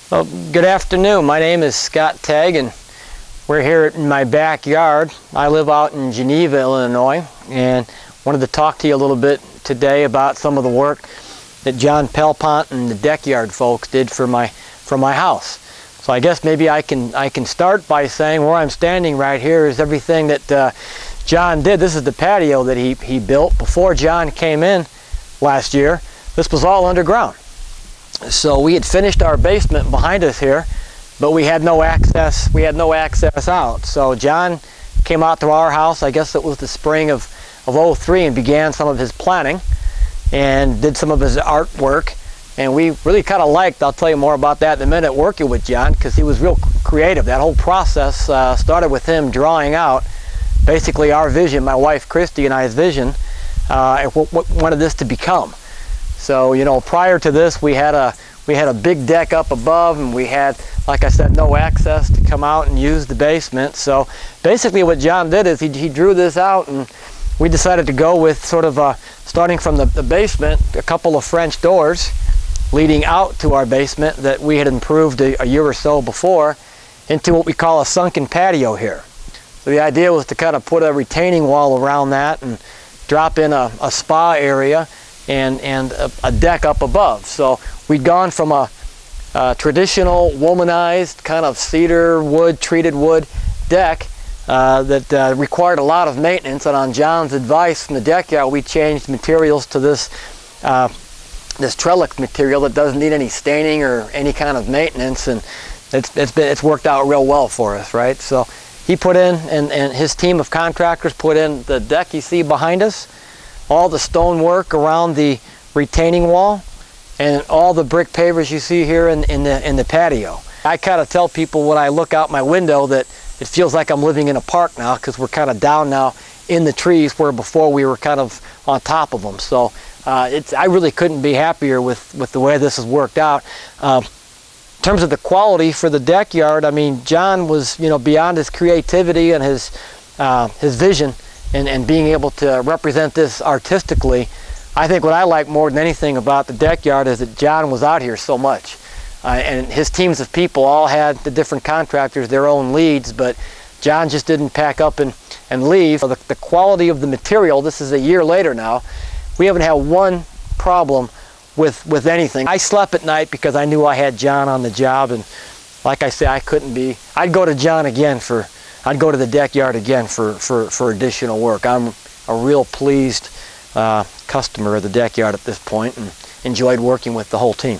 Well, good afternoon. My name is Scott Tegg, and we're here in my backyard. I live out in Geneva, Illinois, and wanted to talk to you a little bit today about some of the work that John Pelpont and the Deckyard folks did for my house. So I guess maybe I can start by saying where I'm standing right here is everything that John did. This is the patio that he built before John came in last year. This was all underground. So we had finished our basement behind us here, but we had no access. We had no access out. So John came out to our house, I guess it was the spring of '03, and began some of his planning and did some of his artwork. And we really kind of liked, I'll tell you more about that in a minute, working with John, because he was real creative. That whole process started with him drawing out basically our vision, my wife Christy and I's vision, and what wanted this to become. So, you know, prior to this, we had a big deck up above, and we had, like I said, no access to come out and use the basement. So basically what John did is he drew this out, and we decided to go with sort of starting from the basement, a couple of French doors leading out to our basement that we had improved a year or so before into what we call a sunken patio here. So the idea was to kind of put a retaining wall around that and drop in a spa area and a deck up above. So we'd gone from a traditional womanized kind of cedar wood, treated wood deck that required a lot of maintenance, and on John's advice from the Deckyard, we changed materials to this trellis material that doesn't need any staining or any kind of maintenance, and it's worked out real well for us, right? So he put in, and his team of contractors put in the deck you see behind us, all the stonework around the retaining wall, and all the brick pavers you see here in the patio. I kind of tell people when I look out my window that it feels like I'm living in a park now, because we're kind of down now in the trees where before we were kind of on top of them. So I really couldn't be happier with the way this has worked out. In terms of the quality for the Deckyard, I mean, John was, you know, beyond his creativity and his vision and being able to represent this artistically. I think what I like more than anything about the Deckyard is that John was out here so much. And his teams of people all had, the different contractors, their own leads, but John just didn't pack up and leave. So the quality of the material, this is a year later now, we haven't had one problem with anything. I slept at night because I knew I had John on the job, and like I say, I'd go to John again I'd go to the Deckyard again for additional work. I'm a real pleased customer of the Deckyard at this point, and enjoyed working with the whole team.